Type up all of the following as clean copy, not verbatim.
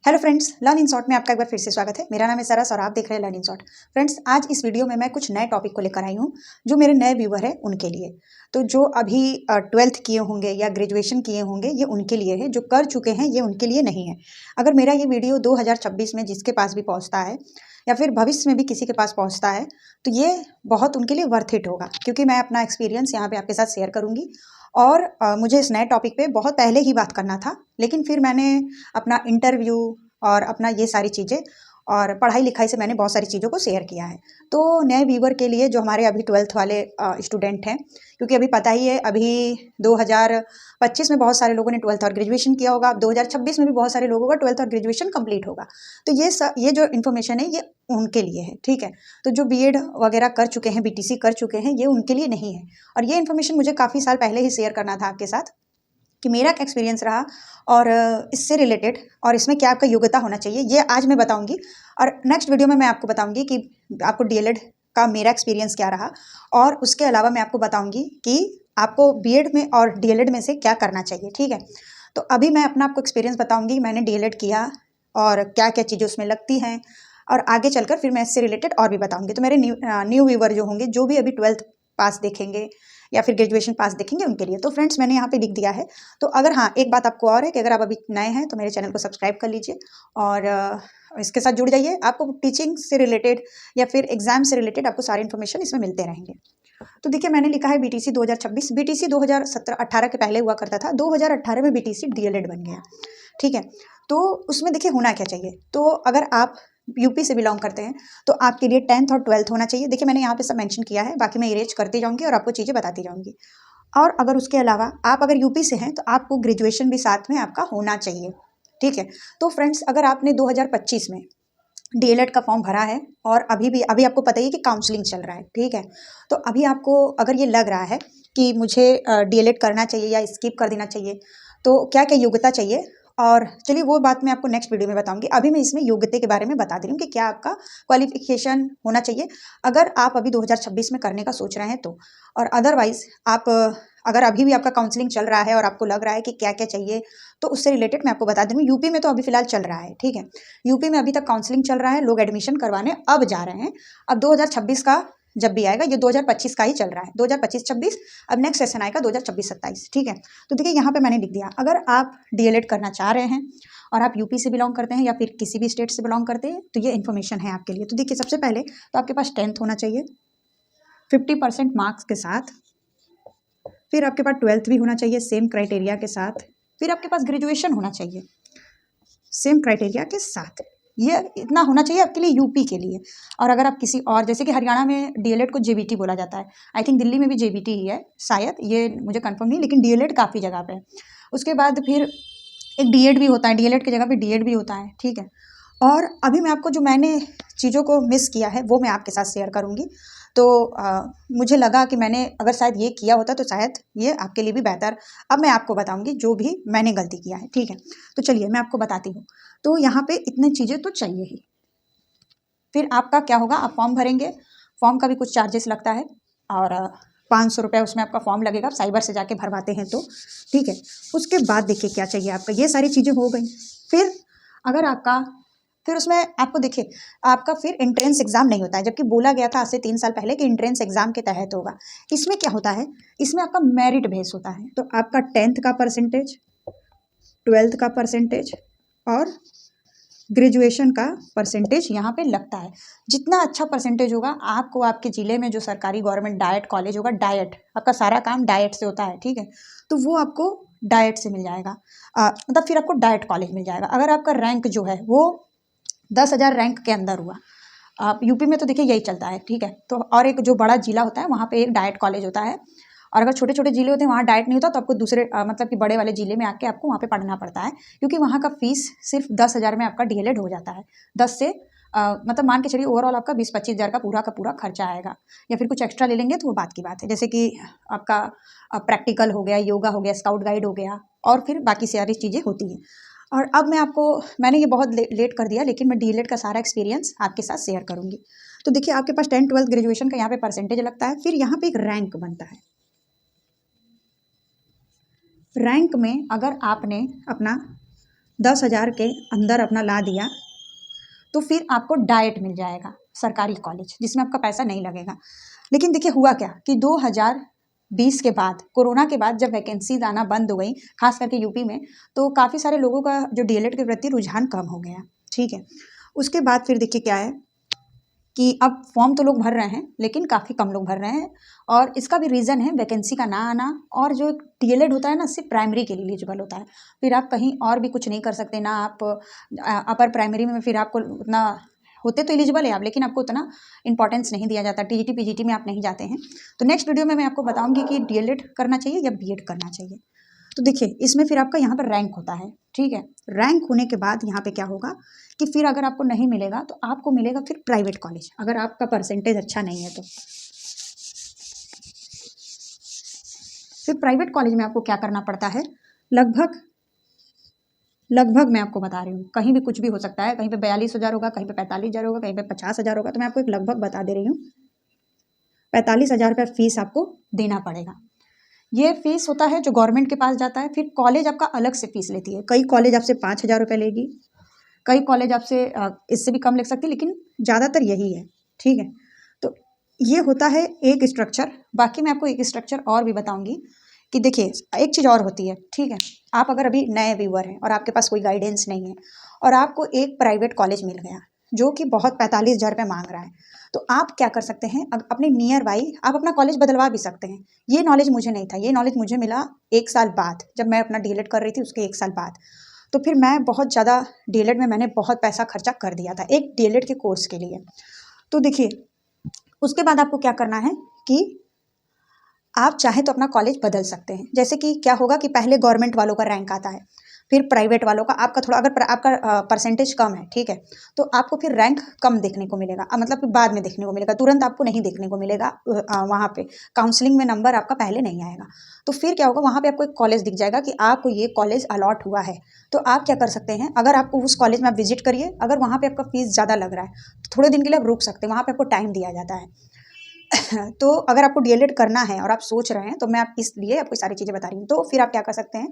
Hello friends, learn in short में आपका एक बार फिर से स्वागत है। मेरा नाम है सरस और आप देख रहे हैं लर्न इन शॉर्ट। फ्रेंड्स, आज इस वीडियो में मैं कुछ नए टॉपिक को लेकर आई हूँ जो मेरे नए व्यूअर हैं उनके लिए। तो जो अभी 12th किए होंगे या ग्रेजुएशन किए होंगे ये उनके लिए है, जो कर चुके हैं ये उनके लिए नहीं है। अगर मेरा ये वीडियो 2026 में जिसके पास भी पहुँचता है या फिर भविष्य में भी किसी के पास पहुँचता है तो ये बहुत उनके लिए वर्थ इट होगा, क्योंकि मैं अपना एक्सपीरियंस यहाँ पे आपके साथ शेयर करूँगी। और मुझे इस नए टॉपिक पे बहुत पहले ही बात करना था, लेकिन फिर मैंने अपना इंटरव्यू और अपना ये सारी चीज़ें और पढ़ाई लिखाई से मैंने बहुत सारी चीज़ों को शेयर किया है। तो नए व्यूवर के लिए जो हमारे अभी 12th वाले स्टूडेंट हैं, क्योंकि अभी पता ही है अभी 2025 में बहुत सारे लोगों ने 12th और ग्रेजुएशन किया होगा, अब 2026 में भी बहुत सारे लोगों का 12th और ग्रेजुएशन कंप्लीट होगा। तो ये जो इन्फॉर्मेशन है ये उनके लिए है, ठीक है। तो जो बीएड वगैरह कर चुके हैं, बीटीसी कर चुके हैं, ये उनके लिए नहीं है। और ये इन्फॉर्मेशन मुझे काफ़ी साल पहले ही शेयर करना था आपके साथ कि मेरा क्या एक्सपीरियंस रहा और इससे रिलेटेड और इसमें क्या आपका योग्यता होना चाहिए, ये आज मैं बताऊंगी। और नेक्स्ट वीडियो में मैं आपको बताऊंगी कि आपको डीएलएड का मेरा एक्सपीरियंस क्या रहा, और उसके अलावा मैं आपको बताऊंगी कि आपको बीएड में और डीएलएड में से क्या करना चाहिए, ठीक है। तो अभी मैं अपना आपको एक्सपीरियंस बताऊंगी, मैंने डीएलएड किया और क्या क्या चीज़ें उसमें लगती हैं, और आगे चलकर फिर मैं इससे रिलेटेड और भी बताऊंगी। तो मेरे न्यू व्यूवर जो होंगे, जो भी अभी 12th पास देखेंगे या फिर ग्रेजुएशन पास देखेंगे, उनके लिए। तो फ्रेंड्स, मैंने यहाँ पे लिख दिया है। तो अगर हाँ, एक बात आपको और है कि अगर आप अभी नए हैं तो मेरे चैनल को सब्सक्राइब कर लीजिए और इसके साथ जुड़ जाइए। आपको टीचिंग से रिलेटेड या फिर एग्जाम से रिलेटेड आपको सारी इन्फॉर्मेशन इसमें मिलते रहेंगे। तो देखिए, मैंने लिखा है बीटीसी 2026। बीटीसी 2017-18 के पहले हुआ करता था, 2018 में बीटीसी डीएलएड बन गया, ठीक है। तो उसमें देखिए होना क्या चाहिए। तो अगर आप यूपी से बिलोंग करते हैं तो आपके लिए 10th और 12th होना चाहिए। देखिए, मैंने यहाँ पे सब मेंशन किया है, बाकी मैं इरेज करती जाऊँगी और आपको चीज़ें बताती जाऊँगी। और अगर उसके अलावा आप अगर यूपी से हैं तो आपको ग्रेजुएशन भी साथ में आपका होना चाहिए, ठीक है। तो फ्रेंड्स, अगर आपने 2025 में डीएलएड का फॉर्म भरा है और अभी आपको पता ही है कि काउंसलिंग चल रहा है, ठीक है। तो अभी आपको अगर ये लग रहा है कि मुझे डीएलएड करना चाहिए या स्किप कर देना चाहिए, तो क्या क्या योग्यता चाहिए, और चलिए वो बात मैं आपको नेक्स्ट वीडियो में बताऊंगी। अभी मैं इसमें योग्यता के बारे में बता दे रही हूँ कि क्या आपका क्वालिफिकेशन होना चाहिए अगर आप अभी 2026 में करने का सोच रहे हैं तो। और अदरवाइज आप अगर अभी भी आपका काउंसलिंग चल रहा है और आपको लग रहा है कि क्या क्या चाहिए, तो उससे रिलेटेड मैं आपको बता दूँ। यूपी में तो अभी फिलहाल चल रहा है, ठीक है। यूपी में अभी तक काउंसलिंग चल रहा है, लोग एडमिशन करवाने अब जा रहे हैं। अब 2026 का जब भी आएगा, ये 2025 का ही चल रहा है, 2025-26। अब नेक्स्ट सेशन आएगा 2026-27, ठीक है। तो देखिए, यहाँ पे मैंने लिख दिया, अगर आप डीएलएड करना चाह रहे हैं और आप यूपी से बिलोंग करते हैं या फिर किसी भी स्टेट से बिलोंग करते हैं, तो ये इन्फॉर्मेशन है आपके लिए। तो देखिए, सबसे पहले तो आपके पास 10th होना चाहिए 50% मार्क्स के साथ। फिर आपके पास 12th भी होना चाहिए सेम क्राइटेरिया के साथ। फिर आपके पास ग्रेजुएशन होना चाहिए सेम क्राइटेरिया के साथ। ये इतना होना चाहिए आपके लिए यूपी के लिए। और अगर आप किसी और, जैसे कि हरियाणा में डीएलएड को जेबीटी बोला जाता है, आई थिंक दिल्ली में भी जेबीटी ही है शायद, ये मुझे कंफर्म नहीं, लेकिन डीएलएड काफ़ी जगह पे है। उसके बाद फिर एक डीएड भी होता है, डीएलएड की जगह पे डीएड भी होता है, ठीक है। और अभी मैं आपको जो मैंने चीज़ों को मिस किया है वो मैं आपके साथ शेयर करूँगी। तो मुझे लगा कि मैंने अगर शायद ये किया होता तो शायद ये आपके लिए भी बेहतर। अब मैं आपको बताऊंगी जो भी मैंने गलती किया है, ठीक है। तो चलिए मैं आपको बताती हूँ। तो यहाँ पे इतनी चीज़ें तो चाहिए ही। फिर आपका क्या होगा, आप फॉर्म भरेंगे, फॉर्म का भी कुछ चार्जेस लगता है और 500 रुपये उसमें आपका फॉर्म लगेगा, आप साइबर से जाके भरवाते हैं तो, ठीक है। उसके बाद देखिए क्या चाहिए आपका, ये सारी चीज़ें हो गई। फिर अगर आपका, फिर उसमें आपको देखिए आपका फिर एंट्रेंस एग्जाम नहीं होता है, जबकि बोला गया था आज से 3 साल पहले कि एंट्रेंस एग्जाम के तहत होगा। इसमें क्या होता है, इसमें आपका मेरिट बेस होता है। तो आपका 10th का परसेंटेज, 12th का परसेंटेज और ग्रेजुएशन का परसेंटेज यहाँ पे लगता है। जितना अच्छा परसेंटेज होगा आपको, आपके ज़िले में जो सरकारी गवर्नमेंट डाइट कॉलेज होगा, डाइट आपका सारा काम डाइट से होता है, ठीक है। तो वो आपको डाइट से मिल जाएगा, मतलब फिर आपको डाइट कॉलेज मिल जाएगा। अगर आपका रैंक जो है वो 10,000 रैंक के अंदर हुआ, आप यूपी में तो देखिए यही चलता है, ठीक है। तो और एक जो बड़ा जिला होता है वहाँ पे एक डाइट कॉलेज होता है, और अगर छोटे छोटे जिले होते हैं वहाँ डाइट नहीं होता तो आपको दूसरे मतलब कि बड़े वाले जिले में आके आपको वहाँ पे पढ़ना पड़ता है, क्योंकि वहाँ का फीस सिर्फ 10,000 में आपका डीएलएड हो जाता है। 10 से मतलब मान के चलिए ओवरऑल आपका 20-25 हज़ार का पूरा खर्चा आएगा, या फिर कुछ एक्स्ट्रा ले लेंगे तो वो बात की बात है। जैसे कि आपका प्रैक्टिकल हो गया, योगा हो गया, स्काउट गाइड हो गया, और फिर बाकी सारी चीज़ें होती हैं। और अब मैंने ये बहुत लेट कर दिया, लेकिन मैं डीएलएड का सारा एक्सपीरियंस आपके साथ शेयर करूँगी। तो देखिए, आपके पास 10th 12th ग्रेजुएशन का यहाँ पे परसेंटेज लगता है। फिर यहाँ पे एक रैंक बनता है। रैंक में अगर आपने अपना 10,000 के अंदर अपना ला दिया तो फिर आपको डाइट मिल जाएगा सरकारी कॉलेज, जिसमें आपका पैसा नहीं लगेगा। लेकिन देखिए हुआ क्या कि 2020 के बाद, कोरोना के बाद जब वैकेंसीज आना बंद हो गई, खास करके यूपी में, तो काफ़ी सारे लोगों का जो डीएलएड के प्रति रुझान कम हो गया। ठीक है, उसके बाद फिर देखिए क्या है कि अब फॉर्म तो लोग भर रहे हैं लेकिन काफ़ी कम लोग भर रहे हैं, और इसका भी रीज़न है वैकेंसी का ना आना। और जो डीएलएड होता है ना, सिर्फ प्राइमरी के लिए एलिजिबल होता है, फिर आप कहीं और भी कुछ नहीं कर सकते ना। आप अपर प्राइमरी में फिर आपको उतना, होते तो एलिजिबल है आप, लेकिन आपको उतना इंपॉर्टेंस नहीं दिया जाता, टीजीटी पीजीटी में आप नहीं जाते हैं। तो नेक्स्ट वीडियो में मैं आपको बताऊंगी कि डीएलएड करना चाहिए या बीएड करना चाहिए। तो देखिए इसमें फिर आपका यहाँ पर रैंक होता है। ठीक है, रैंक होने के बाद यहाँ पे क्या होगा कि फिर अगर आपको नहीं मिलेगा तो आपको मिलेगा फिर प्राइवेट कॉलेज, अगर आपका परसेंटेज अच्छा नहीं है तो। फिर प्राइवेट कॉलेज में आपको क्या करना पड़ता है, लगभग मैं आपको बता रही हूँ, कहीं भी कुछ भी हो सकता है, कहीं पे 42,000 होगा, कहीं पे 45,000 होगा, कहीं पे 50,000 होगा। तो मैं आपको एक लगभग बता दे रही हूँ, 45,000 रुपये फीस आपको देना पड़ेगा। ये फीस होता है जो गवर्नमेंट के पास जाता है। फिर कॉलेज आपका अलग से फीस लेती है, कई कॉलेज आपसे 5,000 रुपये लेगी, कई कॉलेज आपसे इससे भी कम ले सकती है, लेकिन ज़्यादातर यही है। ठीक है, तो ये होता है एक स्ट्रक्चर। बाकी मैं आपको एक स्ट्रक्चर और भी बताऊंगी कि देखिए एक चीज़ और होती है। ठीक है, आप अगर अभी नए व्यूअर हैं और आपके पास कोई गाइडेंस नहीं है और आपको एक प्राइवेट कॉलेज मिल गया जो कि बहुत 45,000 रुपये मांग रहा है, तो आप क्या कर सकते हैं, अपने नियर बाई आप अपना कॉलेज बदलवा भी सकते हैं। ये नॉलेज मुझे नहीं था, ये नॉलेज मुझे मिला 1 साल बाद, जब मैं अपना डीएलएड कर रही थी उसके 1 साल बाद। तो फिर मैं बहुत ज़्यादा डीएलएड में मैंने बहुत पैसा खर्चा कर दिया था एक डीएलएड के कोर्स के लिए। तो देखिए उसके बाद आपको क्या करना है कि आप चाहें तो अपना कॉलेज बदल सकते हैं। जैसे कि क्या होगा कि पहले गवर्नमेंट वालों का रैंक आता है, फिर प्राइवेट वालों का। आपका थोड़ा अगर आपका परसेंटेज कम है, ठीक है, तो आपको फिर रैंक कम देखने को मिलेगा, मतलब कि बाद में देखने को मिलेगा, तुरंत आपको नहीं देखने को मिलेगा। वहाँ पे काउंसलिंग में नंबर आपका पहले नहीं आएगा। तो फिर क्या होगा, वहाँ पे आपको एक कॉलेज दिख जाएगा कि आपको ये कॉलेज अलॉट हुआ है। तो आप क्या कर सकते हैं, अगर आपको उस कॉलेज में आप विजिट करिए, अगर वहाँ पे आपका फीस ज़्यादा लग रहा है तो थोड़े दिन के लिए आप रुक सकते हैं, वहाँ पे आपको टाइम दिया जाता है। तो अगर आपको डीएलएड करना है और आप सोच रहे हैं, तो मैं आप इसलिए आपको सारी चीज़ें बता रही हूँ। तो फिर आप क्या कर सकते हैं,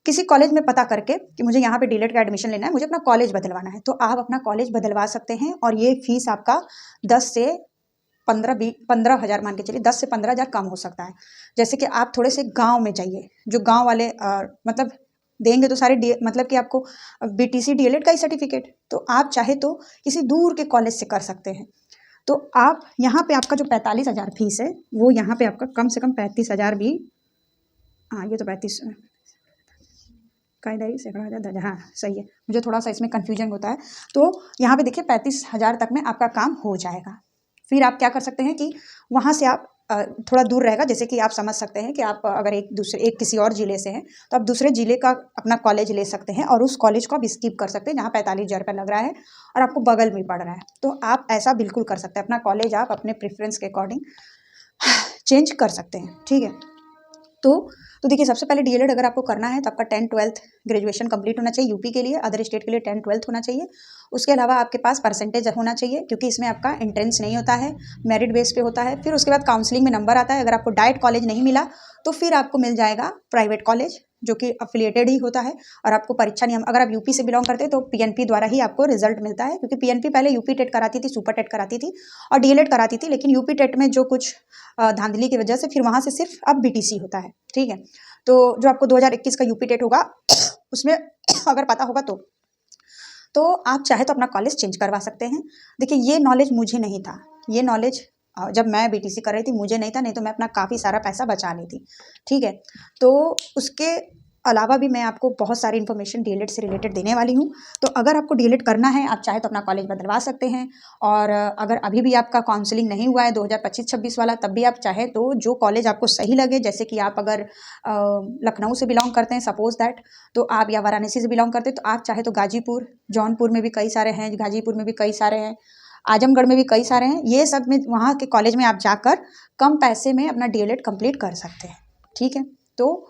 किसी कॉलेज में पता करके कि मुझे यहाँ पे डीएलएड का एडमिशन लेना है, मुझे अपना कॉलेज बदलवाना है, तो आप अपना कॉलेज बदलवा सकते हैं। और ये फीस आपका 10 से 15 हज़ार, मान के चलिए 10 से 15 हज़ार कम हो सकता है। जैसे कि आप थोड़े से गाँव में जाइए, जो गाँव वाले मतलब देंगे तो सारे मतलब कि आपको बीटीसी डीएलएड का ही सर्टिफिकेट, तो आप चाहे तो किसी दूर के कॉलेज से कर सकते हैं। तो आप यहाँ पे आपका जो 45,000 फीस है, वो यहाँ पे आपका कम से कम 35,000 भी, हाँ ये तो 35 कायदा ही सैकड़ा हज़ार, हाँ सही है, मुझे थोड़ा सा इसमें कन्फ्यूजन होता है। तो यहाँ पे देखिए 35,000 तक में आपका काम हो जाएगा। फिर आप क्या कर सकते हैं कि वहाँ से आप थोड़ा दूर रहेगा, जैसे कि आप समझ सकते हैं कि आप अगर एक किसी और ज़िले से हैं तो आप दूसरे ज़िले का अपना कॉलेज ले सकते हैं और उस कॉलेज को आप स्किप कर सकते हैं जहाँ 45,000 रुपये लग रहा है और आपको बगल में पड़ रहा है। तो आप ऐसा बिल्कुल कर सकते हैं, अपना कॉलेज आप अपने प्रेफरेंस के अकॉर्डिंग चेंज कर सकते हैं। ठीक है, तो देखिए सबसे पहले डीएलएड अगर आपको करना है तो आपका 10th-12th ग्रेजुएशन कंप्लीट होना चाहिए। यूपी के लिए, अदर स्टेट के लिए 10th-12th होना चाहिए। उसके अलावा आपके पास परसेंटेज होना चाहिए, क्योंकि इसमें आपका एंट्रेंस नहीं होता है, मेरिट बेस पे होता है। फिर उसके बाद काउंसलिंग में नंबर आता है। अगर आपको डाइट कॉलेज नहीं मिला तो फिर आपको मिल जाएगा प्राइवेट कॉलेज, जो कि अफिलिएटेड ही होता है और आपको परीक्षा नियम, अगर आप यूपी से बिलोंग करते हैं तो पीएनपी द्वारा ही आपको रिजल्ट मिलता है, क्योंकि पीएनपी पहले यूपी टेट कराती थी, सुपर टेट कराती थी और डीएलएड कराती थी, लेकिन यूपी टेट में जो कुछ धांधली की वजह से फिर वहाँ से सिर्फ अब बीटीसी होता है। ठीक है, तो जो आपको 2021 का यूपी टेट होगा उसमें अगर पता होगा तो आप चाहे तो अपना कॉलेज चेंज करवा सकते हैं। देखिए ये नॉलेज मुझे नहीं था, ये नॉलेज जब मैं बीटीसी कर रही थी मुझे नहीं था, नहीं तो मैं अपना काफ़ी सारा पैसा बचा लेती। ठीक है, तो उसके अलावा भी मैं आपको बहुत सारी इन्फॉर्मेशन डीएलएड से रिलेटेड देने वाली हूँ। तो अगर आपको डीएलएड करना है, आप चाहे तो अपना कॉलेज बदलवा सकते हैं। और अगर अभी भी आपका काउंसलिंग नहीं हुआ है 2025-26 वाला, तब भी आप चाहे तो जो कॉलेज आपको सही लगे, जैसे कि आप अगर लखनऊ से बिलोंग करते हैं सपोज दैट, तो आप, या वाराणसी से बिलोंग करते हैं तो आप चाहे तो गाजीपुर, जौनपुर में भी कई सारे हैं, गाजीपुर में भी कई सारे हैं, आजमगढ़ में भी कई सारे हैं, ये सब में वहाँ के कॉलेज में आप जाकर कम पैसे में अपना डीएलएड कंप्लीट कर सकते हैं। ठीक है, तो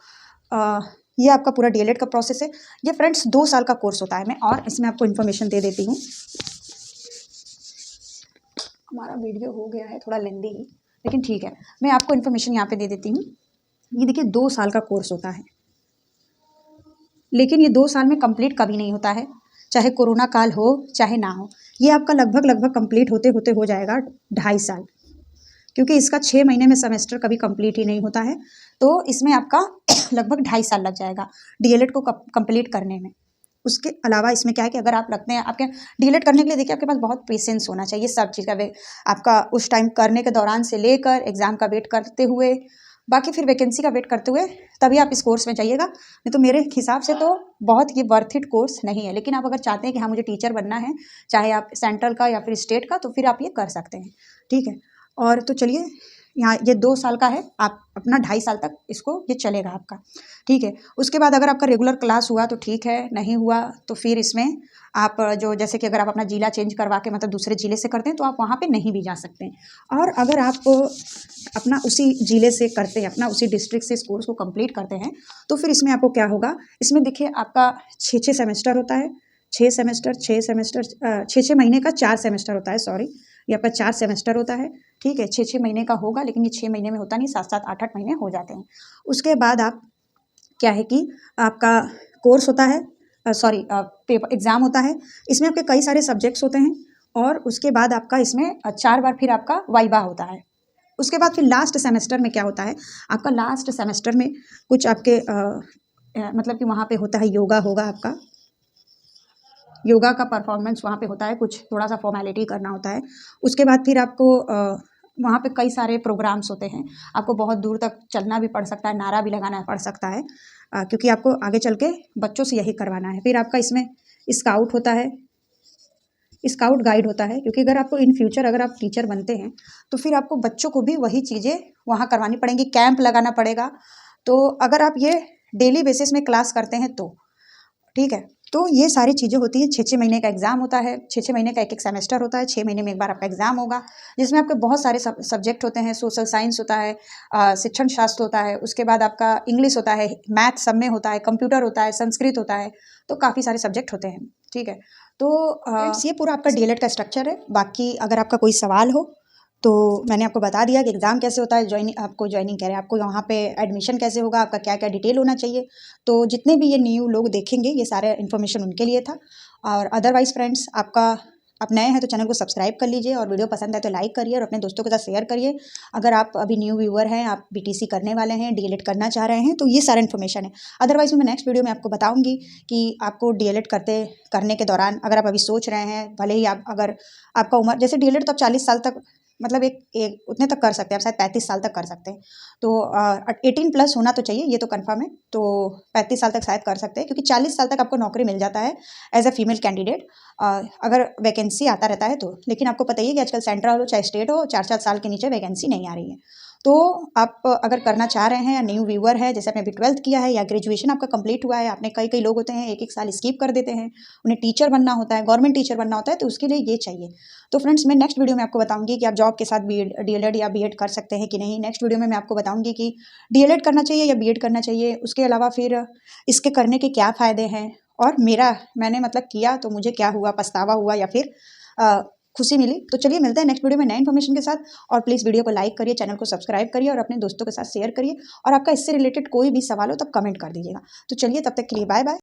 ये आपका पूरा डीएलएड का प्रोसेस है। ये फ्रेंड्स 2 साल का कोर्स होता है। मैं और इसमें आपको इन्फॉर्मेशन दे देती हूँ। हमारा वीडियो हो गया है थोड़ा लेंदी, लेकिन ठीक है, मैं आपको इन्फॉर्मेशन यहाँ पे दे देती हूँ। ये देखिए 2 साल का कोर्स होता है, लेकिन ये 2 साल में कंप्लीट कभी नहीं होता है, चाहे कोरोना काल हो चाहे ना हो। ये आपका लगभग कंप्लीट होते होते हो जाएगा 2.5 साल, क्योंकि इसका 6 महीने में सेमेस्टर कभी कंप्लीट ही नहीं होता है। तो इसमें आपका लगभग 2.5 साल लग जाएगा डीएलएड को कंप्लीट करने में। उसके अलावा इसमें क्या है कि अगर आप लगते हैं आपके डीएलएड करने के लिए, देखिए आपके पास बहुत पेशेंस होना चाहिए सब चीज़ का। आपका उस टाइम करने के दौरान से लेकर एग्ज़ाम का वेट करते हुए, बाकी फिर वैकेंसी का वेट करते हुए, तभी आप इस कोर्स में जाइएगा। नहीं तो मेरे हिसाब से तो बहुत ये वर्थ इट कोर्स नहीं है। लेकिन आप अगर चाहते हैं कि हाँ मुझे टीचर बनना है, चाहे आप सेंट्रल का या फिर स्टेट का, तो फिर आप ये कर सकते हैं, ठीक है। और तो चलिए, यहाँ ये 2 साल का है, आप अपना 2.5 साल तक इसको ये चलेगा आपका, ठीक है। उसके बाद अगर आपका रेगुलर क्लास हुआ तो ठीक है, नहीं हुआ तो फिर इसमें आप जो, जैसे कि अगर आप अपना जिला चेंज करवा के मतलब दूसरे ज़िले से करते हैं तो आप वहाँ पे नहीं भी जा सकते हैं। और अगर आप अपना उसी ज़िले से करते हैं, अपना उसी डिस्ट्रिक्ट से इस कोर्स को कंप्लीट करते हैं, तो फिर इसमें आपको क्या होगा, इसमें देखिए आपका 6 सेमेस्टर होता है, 6 महीने का 4 सेमेस्टर होता है, सॉरी, ये आपका 4 सेमेस्टर होता है, ठीक है। 6 महीने का होगा, लेकिन ये 6 महीने में होता नहीं, 7 8 महीने हो जाते हैं। उसके बाद आप क्या है कि आपका कोर्स होता है, सॉरी पेपर एग्ज़ाम होता है। इसमें आपके कई सारे सब्जेक्ट्स होते हैं, और उसके बाद आपका इसमें 4 बार फिर आपका वाइवा होता है। उसके बाद फिर लास्ट सेमेस्टर में क्या होता है, आपका लास्ट सेमेस्टर में कुछ आपके मतलब कि वहाँ पे होता है योगा होगा, आपका योगा का परफॉर्मेंस वहाँ पे होता है, कुछ थोड़ा सा फॉर्मेलिटी करना होता है। उसके बाद फिर आपको वहाँ पे कई सारे प्रोग्राम्स होते हैं, आपको बहुत दूर तक चलना भी पड़ सकता है, नारा भी लगाना पड़ सकता है, क्योंकि आपको आगे चल के बच्चों से यही करवाना है। फिर आपका इसमें स्काउट होता है, स्काउट गाइड होता है, क्योंकि अगर आपको इन फ्यूचर अगर आप टीचर बनते हैं तो फिर आपको बच्चों को भी वही चीज़ें वहाँ करवानी पड़ेंगी, कैंप लगाना पड़ेगा। तो अगर आप ये डेली बेसिस में क्लास करते हैं तो ठीक है। तो ये सारी चीज़ें होती हैं। 6 महीने का एग्ज़ाम होता है, 6 महीने का एक सेमेस्टर होता है, 6 महीने में एक बार आपका एग्ज़ाम होगा, जिसमें आपके बहुत सारे सब्जेक्ट होते हैं। सोशल साइंस होता है, शिक्षण शास्त्र होता है, उसके बाद आपका इंग्लिश होता है, मैथ सब में होता है, कंप्यूटर होता है, संस्कृत होता है, तो काफ़ी सारे सब्जेक्ट होते हैं, ठीक है। तो ये पूरा आपका डीएलएड का स्ट्रक्चर है। बाकी अगर आपका कोई सवाल हो तो मैंने आपको बता दिया कि एग्ज़ाम कैसे होता है, आपको ज्वाइनिंग कह रहे हैं, आपको यहाँ पे एडमिशन कैसे होगा, आपका क्या क्या डिटेल होना चाहिए। तो जितने भी ये न्यू लोग देखेंगे, ये सारे इन्फॉर्मेशन उनके लिए था। और अदरवाइज़ फ्रेंड्स, आप नए हैं तो चैनल को सब्सक्राइब कर लीजिए, और वीडियो पसंद आए तो लाइक करिए और अपने दोस्तों के साथ शेयर करिए। अगर आप अभी न्यू व्यूअर हैं, आप बीटीसी करने वाले हैं, डीएलएड करना चाह रहे हैं, तो ये सारा इन्फॉर्मेशन है। अदरवाइज़ मैं नेक्स्ट वीडियो में आपको बताऊंगी कि आपको डीएलएड करने के दौरान अगर आप अभी सोच रहे हैं, भले ही अगर आपका उम्र, जैसे डीएलएड तो आप 40 साल तक मतलब एक उतने तक कर सकते हैं, आप शायद 35 साल तक कर सकते हैं। तो 18 प्लस होना तो चाहिए, ये तो कंफर्म है। तो 35 साल तक शायद कर सकते हैं, क्योंकि 40 साल तक आपको नौकरी मिल जाता है एज अ फीमेल कैंडिडेट, अगर वैकेंसी आता रहता है तो। लेकिन आपको पता ही है कि आजकल सेंट्रल हो चाहे स्टेट हो, 4 साल के नीचे वैकेंसी नहीं आ रही है। तो आप अगर करना चाह रहे हैं, या न्यू व्यूअर है, जैसे आपने अभी 12th किया है या ग्रेजुएशन आपका कंप्लीट हुआ है, आपने कई लोग होते हैं 1 साल स्किप कर देते हैं, उन्हें टीचर बनना होता है, गवर्नमेंट टीचर बनना होता है, तो उसके लिए ये चाहिए। तो फ्रेंड्स, मैं नेक्स्ट वीडियो में आपको बताऊंगी कि आप जॉब के साथ डीएलएड या बीएड कर सकते हैं कि नहीं। नेक्स्ट वीडियो में मैं आपको बताऊंगी कि डीएलएड करना चाहिए या बीएड करना चाहिए, उसके अलावा फिर इसके करने के क्या फ़ायदे हैं, और मैंने मतलब किया तो मुझे क्या हुआ, पछतावा हुआ या फिर खुशी मिली। तो चलिए मिलते हैं नेक्स्ट वीडियो में नए इन्फॉर्मेशन के साथ। और प्लीज़ वीडियो को लाइक करिए, चैनल को सब्सक्राइब करिए और अपने दोस्तों के साथ शेयर करिए। और आपका इससे रिलेटेड कोई भी सवाल हो तब कमेंट कर दीजिएगा। तो चलिए, तब तक के लिए बाय बाय।